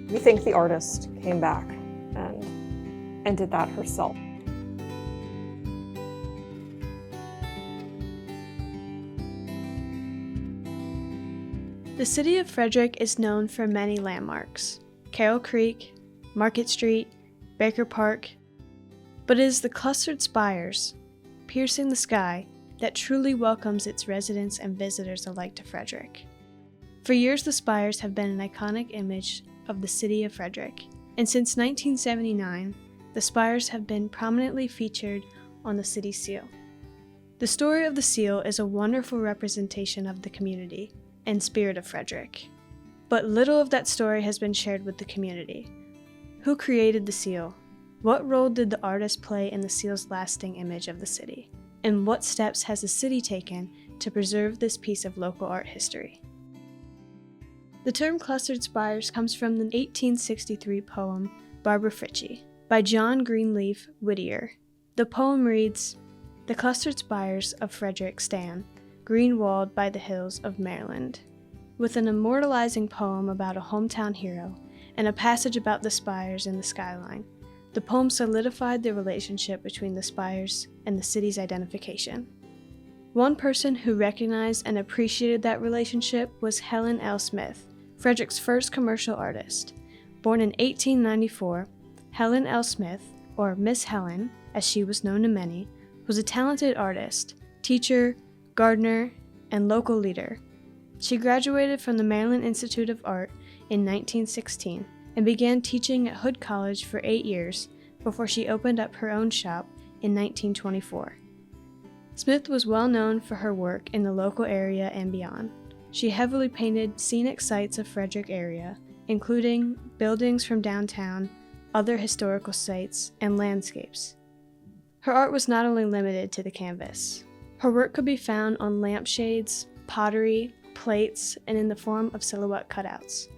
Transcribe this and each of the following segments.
We think the artist came back and did that herself. The city of Frederick is known for many landmarks: Carroll Creek, Market Street, Baker Park, but it is the Clustered Spires, piercing the sky, that truly welcomes its residents and visitors alike to Frederick. For years, the spires have been an iconic image of the city of Frederick, and since 1979, the spires have been prominently featured on the city seal. The story of the seal is a wonderful representation of the community and spirit of Frederick. But little of that story has been shared with the community. Who created the seal? What role did the artist play in the seal's lasting image of the city? And what steps has the city taken to preserve this piece of local art history? The term Clustered Spires comes from the 1863 poem Barbara Fritchie by John Greenleaf Whittier. The poem reads, "The clustered spires of Frederick stand, green-walled by the hills of Maryland," with an immortalizing poem about a hometown hero and a passage about the spires in the skyline. The poem solidified the relationship between the spires and the city's identification. One person who recognized and appreciated that relationship was Helen L. Smith, Frederick's first commercial artist. Born in 1894, Helen L. Smith, or Miss Helen, as she was known to many, was a talented artist, teacher, gardener, and local leader. She graduated from the Maryland Institute of Art in 1916 and began teaching at Hood College for 8 years before she opened up her own shop in 1924. Smith was well known for her work in the local area and beyond. She heavily painted scenic sites of Frederick area, including buildings from downtown, other historical sites, and landscapes. Her art was not only limited to the canvas. Her work could be found on lampshades, pottery, plates, and in the form of silhouette cutouts.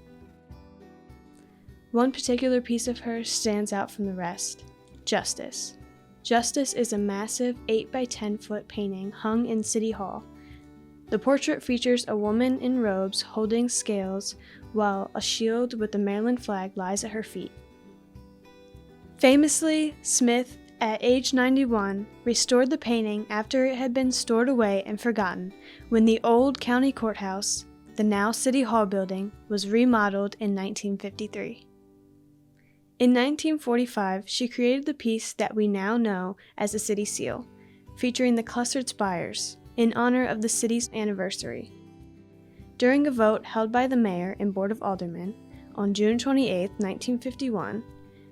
One particular piece of hers stands out from the rest: Justice. Justice is a massive 8 by 10 foot painting hung in City Hall. The portrait features a woman in robes holding scales while a shield with the Maryland flag lies at her feet. Famously, Smith, at age 91, restored the painting after it had been stored away and forgotten when the old county courthouse, the now City Hall building, was remodeled in 1953. In 1945, she created the piece that we now know as the City Seal, featuring the Clustered Spires, in honor of the city's anniversary. During a vote held by the mayor and board of aldermen on June 28, 1951,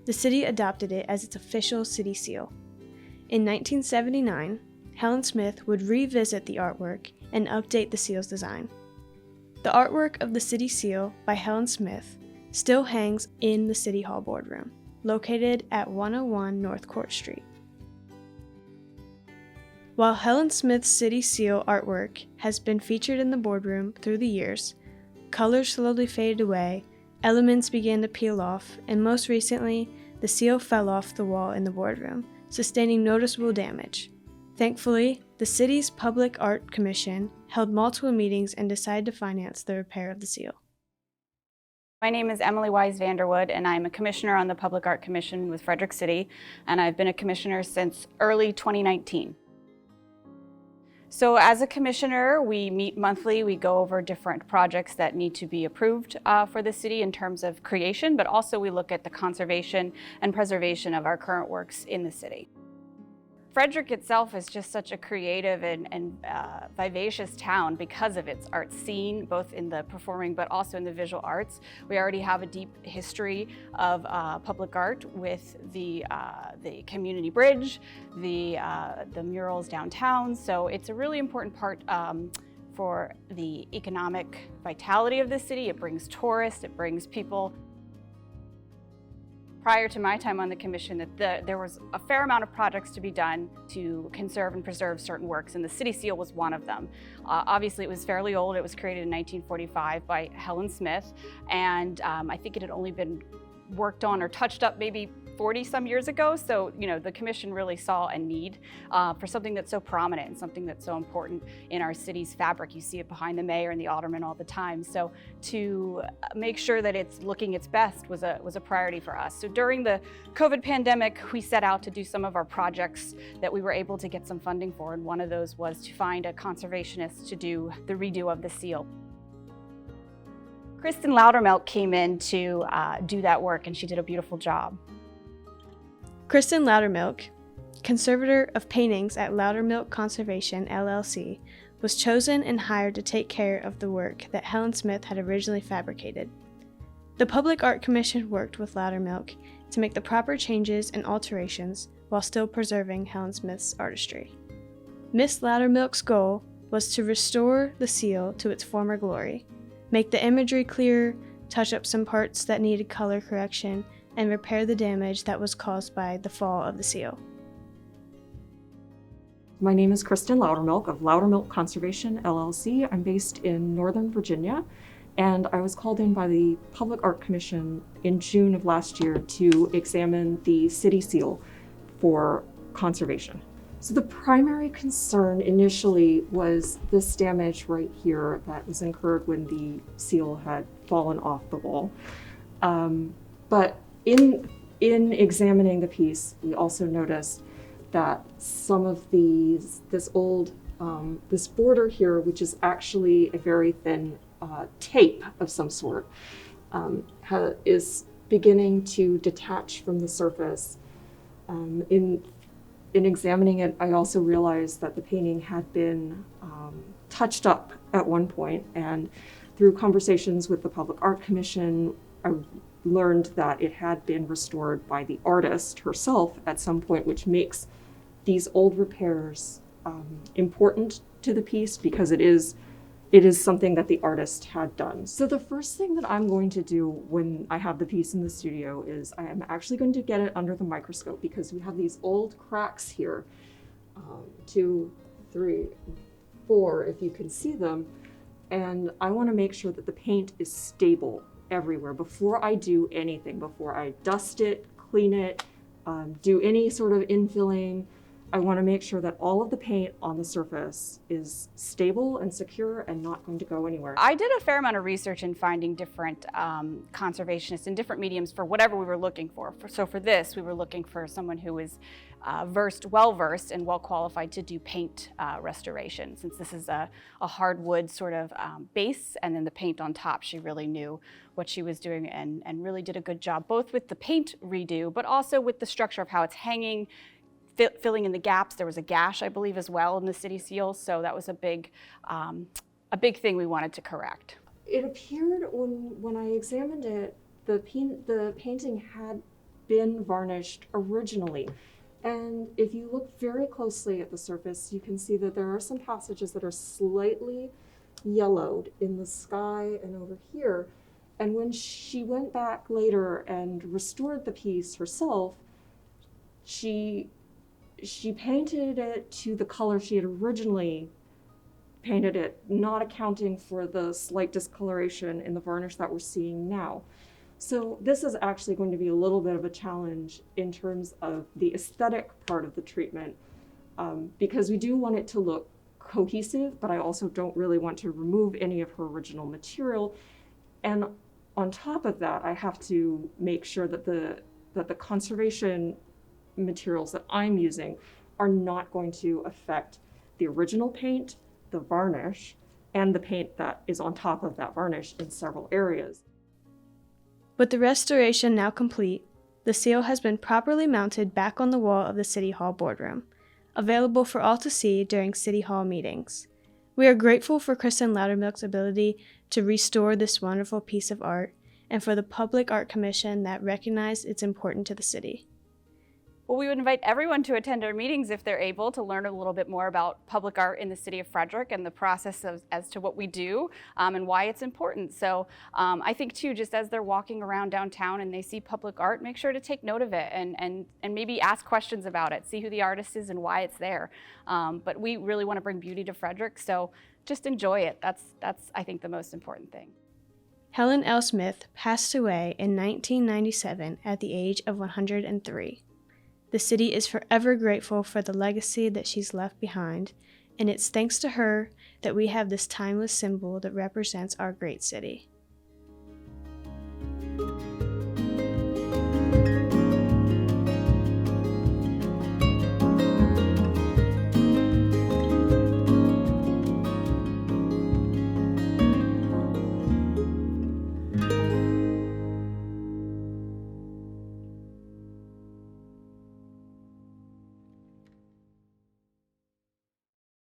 the city adopted it as its official city seal. In 1979, Helen Smith would revisit the artwork and update the seal's design. The artwork of the city seal by Helen Smith still hangs in the City Hall boardroom, located at 101 North Court Street. While Helen Smith's city seal artwork has been featured in the boardroom through the years, colors slowly faded away, elements began to peel off, and most recently, the seal fell off the wall in the boardroom, sustaining noticeable damage. Thankfully, the city's Public Art Commission held multiple meetings and decided to finance the repair of the seal. My name is Emily Wise Vanderwood, and I'm a commissioner on the Public Art Commission with Frederick City, and I've been a commissioner since early 2019. So as a commissioner, we meet monthly. We go over different projects that need to be approved for the city in terms of creation, but also we look at the conservation and preservation of our current works in the city. Frederick itself is just such a creative and vivacious town because of its art scene, both in the performing but also in the visual arts. We already have a deep history of public art with the community bridge, the murals downtown. So it's a really important part for the economic vitality of the city. It brings tourists, it brings people. Prior to my time on the commission, that there was a fair amount of projects to be done to conserve and preserve certain works, and the City Seal was one of them. Obviously, it was fairly old. It was created in 1945 by Helen Smith, and I think it had only been worked on or touched up maybe 40 some years ago. So, the commission really saw a need for something that's so prominent and something that's so important in our city's fabric. You see it behind the mayor and the aldermen all the time. So to make sure that it's looking its best was a priority for us. So during the COVID pandemic, we set out to do some of our projects that we were able to get some funding for. And one of those was to find a conservationist to do the redo of the seal. Kristen Loudermilk came in to do that work, and she did a beautiful job. Kristen Loudermilk, conservator of paintings at Loudermilk Conservation, LLC, was chosen and hired to take care of the work that Helen Smith had originally fabricated. The Public Art Commission worked with Loudermilk to make the proper changes and alterations while still preserving Helen Smith's artistry. Miss Loudermilk's goal was to restore the seal to its former glory, make the imagery clearer, touch up some parts that needed color correction, and repair the damage that was caused by the fall of the seal. My name is Kristen Loudermilk of Loudermilk Conservation, LLC. I'm based in Northern Virginia, and I was called in by the Public Art Commission in June of last year to examine the city seal for conservation. So the primary concern initially was this damage right here that was incurred when the seal had fallen off the wall. But in examining the piece, we also noticed that some of this border here, which is actually a very thin tape of some sort, is beginning to detach from the surface. In examining it, I also realized that the painting had been touched up at one point, and through conversations with the Public Art Commission, I learned that it had been restored by the artist herself at some point, which makes these old repairs important to the piece because it is something that the artist had done. So the first thing that I'm going to do when I have the piece in the studio is I am actually going to get it under the microscope because we have these old cracks here, 2, 3, 4, if you can see them. And I want to make sure that the paint is stable everywhere before I do anything, before I dust it, clean it, do any sort of infilling. I want to make sure that all of the paint on the surface is stable and secure and not going to go anywhere. I did a fair amount of research in finding different conservationists in different mediums for whatever we were looking for. So for this, we were looking for someone who was well-versed and well-qualified to do paint restoration. Since this is a hardwood sort of base and then the paint on top, she really knew what she was doing and really did a good job, both with the paint redo, but also with the structure of how it's hanging, filling in the gaps. There was a gash, I believe, as well in the city seal, so that was a big thing we wanted to correct. It appeared when I examined it, the painting had been varnished originally. And if you look very closely at the surface, you can see that there are some passages that are slightly yellowed in the sky and over here. And when she went back later and restored the piece herself, she painted it to the color she had originally painted it, not accounting for the slight discoloration in the varnish that we're seeing now. So this is actually going to be a little bit of a challenge in terms of the aesthetic part of the treatment, because we do want it to look cohesive, but I also don't really want to remove any of her original material. And on top of that, I have to make sure that the conservation materials that I'm using are not going to affect the original paint, the varnish, and the paint that is on top of that varnish in several areas. With the restoration now complete, the seal has been properly mounted back on the wall of the City Hall boardroom, available for all to see during City Hall meetings. We are grateful for Kristen Loudermilk's ability to restore this wonderful piece of art and for the Public Art Commission that recognized its importance to the city. Well, we would invite everyone to attend our meetings if they're able to learn a little bit more about public art in the City of Frederick and the process as to what we do and why it's important. So I think too, just as they're walking around downtown and they see public art, make sure to take note of it and maybe ask questions about it, see who the artist is and why it's there. But we really want to bring beauty to Frederick, so just enjoy it. That's I think the most important thing. Helen L. Smith passed away in 1997 at the age of 103. The city is forever grateful for the legacy that she's left behind, and it's thanks to her that we have this timeless symbol that represents our great city.